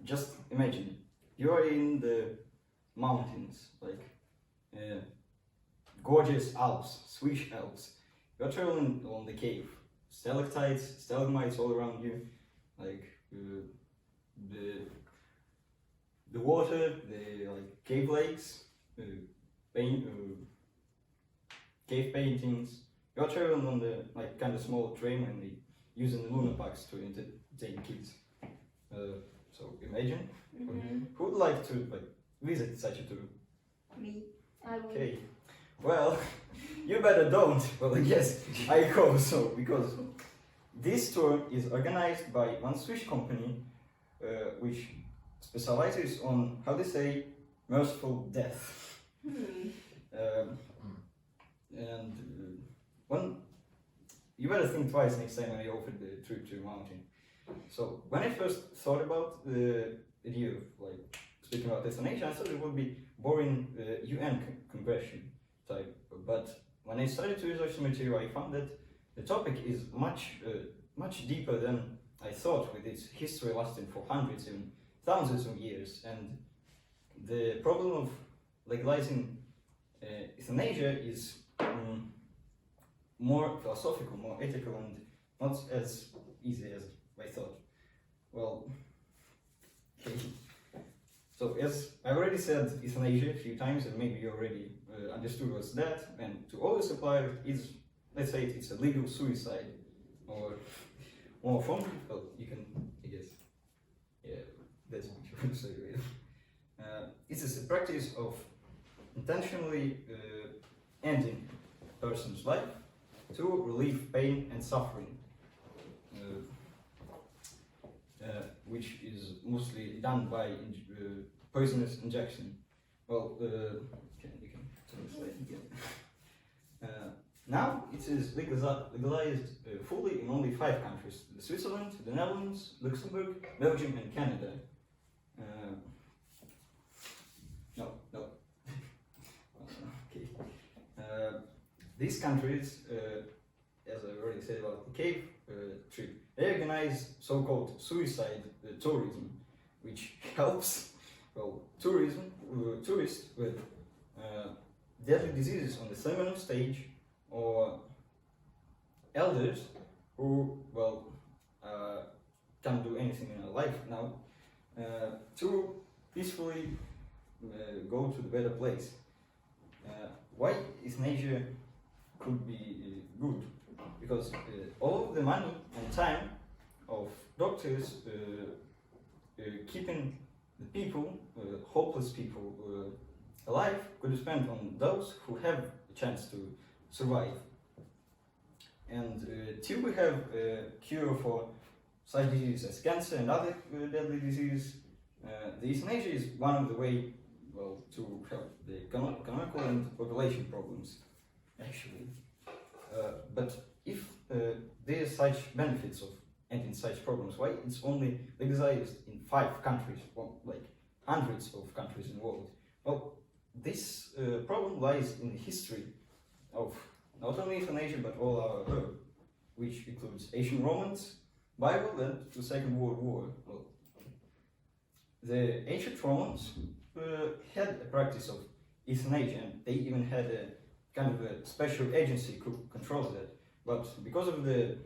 just imagine, you are in the mountains, like gorgeous Alps, Swiss Alps. You are traveling along the cave, stalactites, stalagmites all around you, like the water, the like cave lakes, cave paintings. You are traveling on the like kind of small train and they using the Luna Parks to entertain kids. So imagine, who would like to like visit such a tour? Me. I will. Okay, well, you better don't. Well, I guess I hope so, because this tour is organized by one Swiss company which specializes on, how they say, merciful death. And one, you better think twice next time when I offer the trip to a mountain. So when I first thought about the idea of like speaking about euthanasia, I thought it would be boring UN conversion type. But when I started to research the material, I found that the topic is much deeper than I thought, with its history lasting for hundreds and thousands of years. And the problem of legalizing euthanasia is more philosophical, more ethical, and not as easy as I thought. Well, so as I already said euthanasia a few times, and maybe you already understood what's that, and to always apply is, let's say it's a legal suicide, or more formally, well, you can, I guess, yeah, that's what you would say, really. It's a practice of intentionally ending a person's life to relieve pain and suffering, which is mostly done by poisonous injection. Well, you can turn the slide again. Now it is legalized fully in only 5 countries: Switzerland, the Netherlands, Luxembourg, Belgium, and Canada. No. Okay. These countries, as I already said about the cave trip, they organize so-called suicide tourism, which helps, well, tourists with deadly diseases on the terminal stage, or elders who, well, can't do anything in their life now, to peacefully go to the better place. Why euthanasia could be good? Because all of the money and time of doctors keeping the people, hopeless people, alive, could be spent on those who have a chance to survive. And till we have a cure for such diseases as cancer and other deadly diseases, the euthanasia is one of the way, well, to help the economical and population problems, actually. But if there are such benefits of ending such problems, why it's only legalized in 5 countries, well, like hundreds of countries in the world? Well, this problem lies in the history of not only euthanasia but all our earth, which includes ancient Romans, Bible, and the Second World War. Well, the ancient Romans had a practice of euthanasia, and they even had a kind of a special agency who controls that. But because of the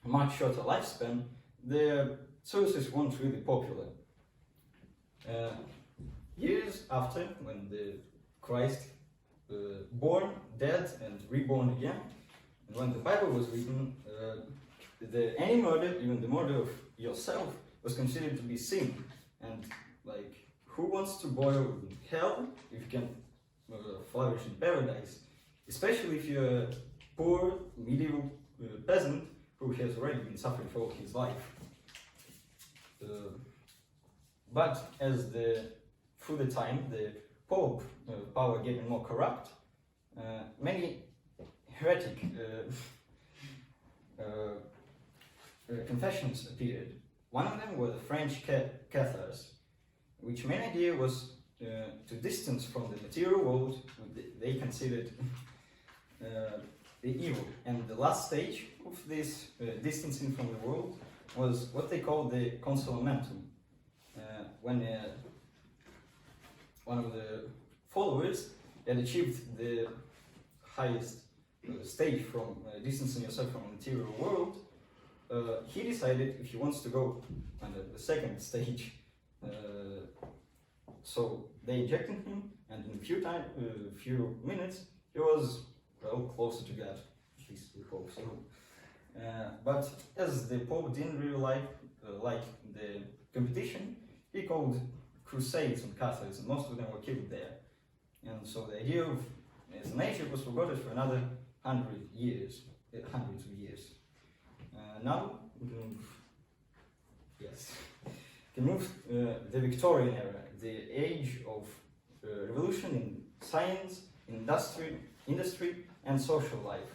much shorter lifespan, the services weren't really popular. Years after, when the Christ born, dead, and reborn again, and when the Bible was written, any murder, even the murder of yourself, was considered to be sin. And like, who wants to boil in hell if you can flourish in paradise? Especially if you're a poor medieval peasant who has already been suffering for all his life. But as through the time, the Pope power getting more corrupt, many heretic confessions appeared. One of them were the French Cathars, which main idea was to distance from the material world they considered the evil. And the last stage of this distancing from the world was what they called the consolamentum. when one of the followers had achieved the highest stage from distancing yourself from the material world, he decided if he wants to go on the second stage. So they injected him, and in a few minutes, he was well closer to God. At least we hope so. But as the Pope didn't really like the competition, he called crusades on Catholics, and most of them were killed there. And so the idea of euthanasia was forgotten for another hundreds of years. Now, yes, we can move the Victorian era, the age of revolution in science, industry, and social life.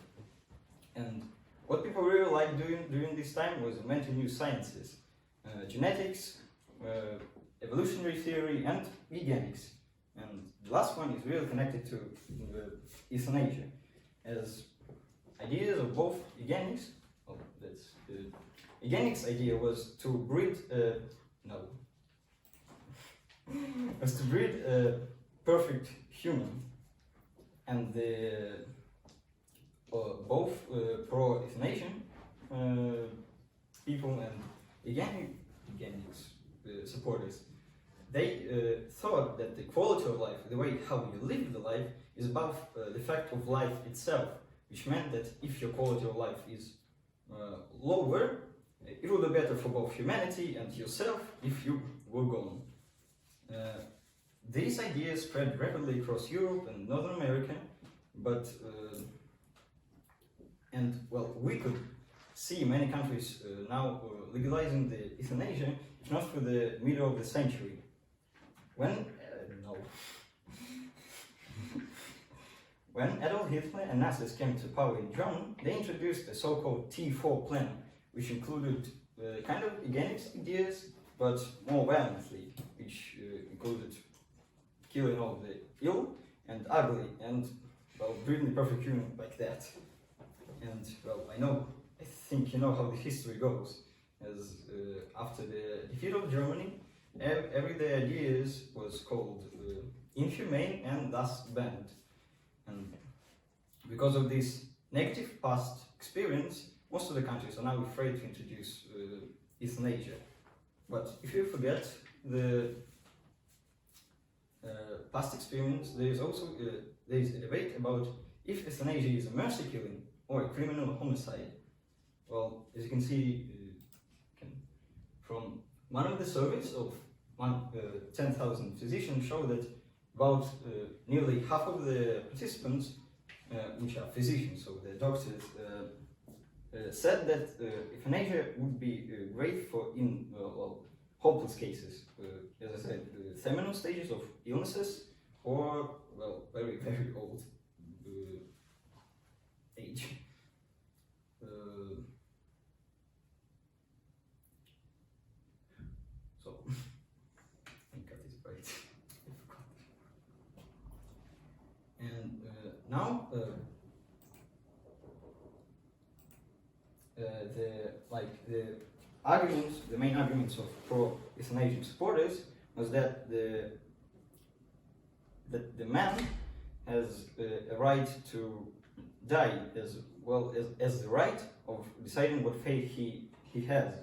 And what people really liked doing during this time was inventing new sciences, genetics, evolutionary theory, and eugenics. And the last one is really connected to euthanasia, as ideas of both eugenics. Oh, that's the eugenics idea was to breed a perfect human, and both pro-euthanasia people and eugenics supporters, they thought that the quality of life, the way how you live the life, is above the fact of life itself, which meant that if your quality of life is lower, it would be better for both humanity and yourself if you were gone. These ideas spread rapidly across Europe and Northern America, but we could see many countries now legalizing the euthanasia, if not for the middle of the century. When Adolf Hitler and Nazis came to power in Germany, they introduced the so-called T4 plan, which included kind of eugenics ideas, but more violently, which included killing all the ill and ugly, and breeding the perfect human like that. And I think you know how the history goes, as after the defeat of Germany, everyday ideas was called inhumane and thus banned. And because of this negative past experience, most of the countries are now afraid to introduce euthanasia. But if you forget the past experience, there is also a debate about if euthanasia is a mercy killing or a criminal homicide. Well, as you can see from one of the surveys of 10,000 physicians show that about nearly half of the participants, which are physicians, so the doctors, said that euthanasia would be great for hopeless cases, as I said, terminal stages of illnesses or very, very old age. So, I got this right. And now, the main arguments of pro-euthanasia supporters was that the man has a right to die as well as the right of deciding what fate he has.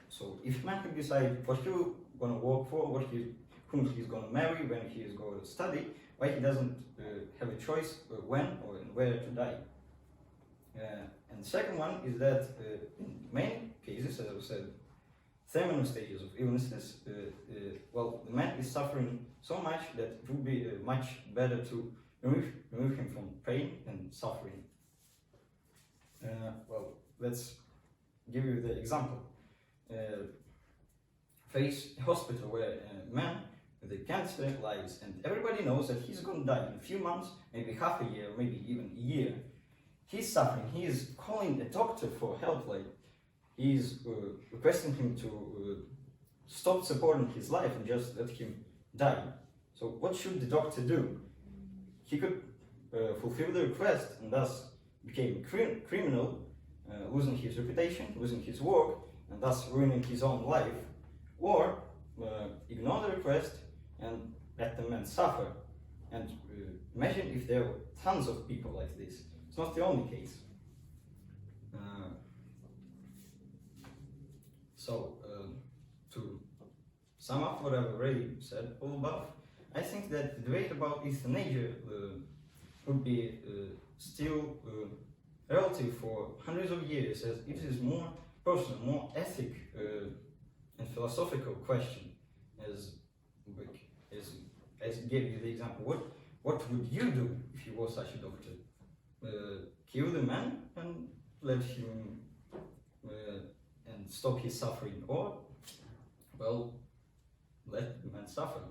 So if man can decide what he's gonna work for, whom he's gonna marry, when he is going to study, why he doesn't have a choice when or where to die. And the second one is that in many cases, as I said, terminal stages of illnesses, the man is suffering so much that it would be much better to remove him from pain and suffering. Let's give you the example. Face a hospital where a man with a cancer lies, and everybody knows that he's going to die in a few months, maybe half a year, maybe even a year. He's suffering. He is calling a doctor for help. He's requesting him to stop supporting his life and just let him die. So what should the doctor do? He could fulfill the request and thus became a criminal, losing his reputation, losing his work, and thus ruining his own life. Or rest and let the man suffer. And imagine if there were tons of people like this. It's not the only case. To sum up what I've already said all above, I think that the debate about euthanasia would be still relative for hundreds of years, as it is more personal, more ethic and philosophical question. As I gave you the example, what would you do if you were such a doctor? Kill the man and let him and stop his suffering, or well, let the man suffer.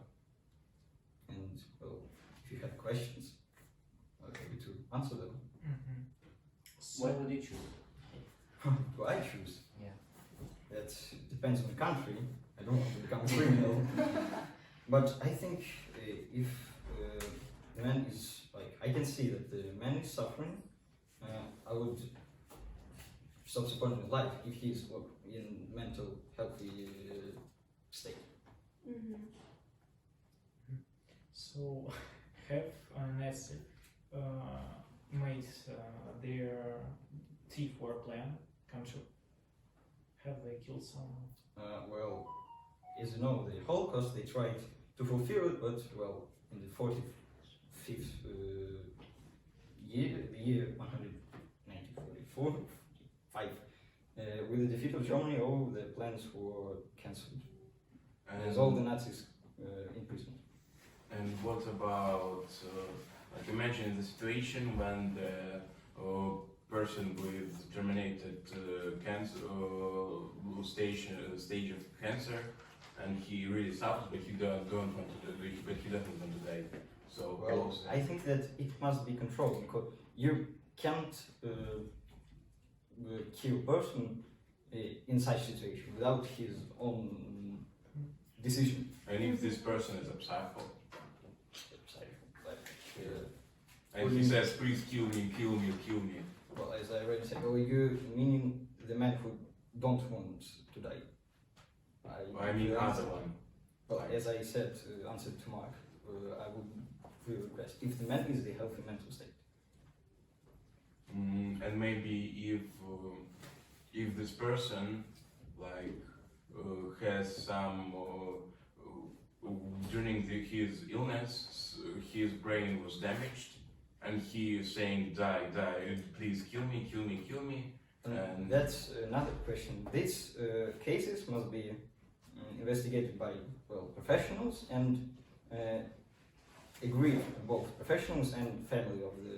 And well, if you have questions, I'll be happy to answer them. What would you choose? Do I choose? Yeah. That depends on the country. I don't want to become a criminal. But I think if the man is, like, I can see that the man is suffering, I would stop supporting his life if he's in mental healthy state. So, have Nazi made their thief war plan come true? Have they killed someone? Well, as you know, the Holocaust, they tried to fulfill it, but well, in the 45th year, the year 1944, 5, with the defeat of Germany, all the plans were cancelled. There's all the Nazis imprisoned. And what about, like you mentioned, the situation when the person with terminated cancer stage of cancer, and he really suffers, but he don't want to, but he doesn't want to die. So well, I think that it must be controlled, because you can't kill a person in such situation without his own decision. And if this person is a psycho, Like, and he says, please kill me, kill me, kill me. well, as I already said, you meaning the man who don't want to die. I mean other one. Well, as I said, answered to Mark, I would really request if the man is in a healthy mental state. And maybe if this person like has some during his illness, his brain was damaged, and he is saying, die, die, please kill me, kill me, kill me. And that's another question. These cases must be investigated by professionals and agreed both professionals and family of the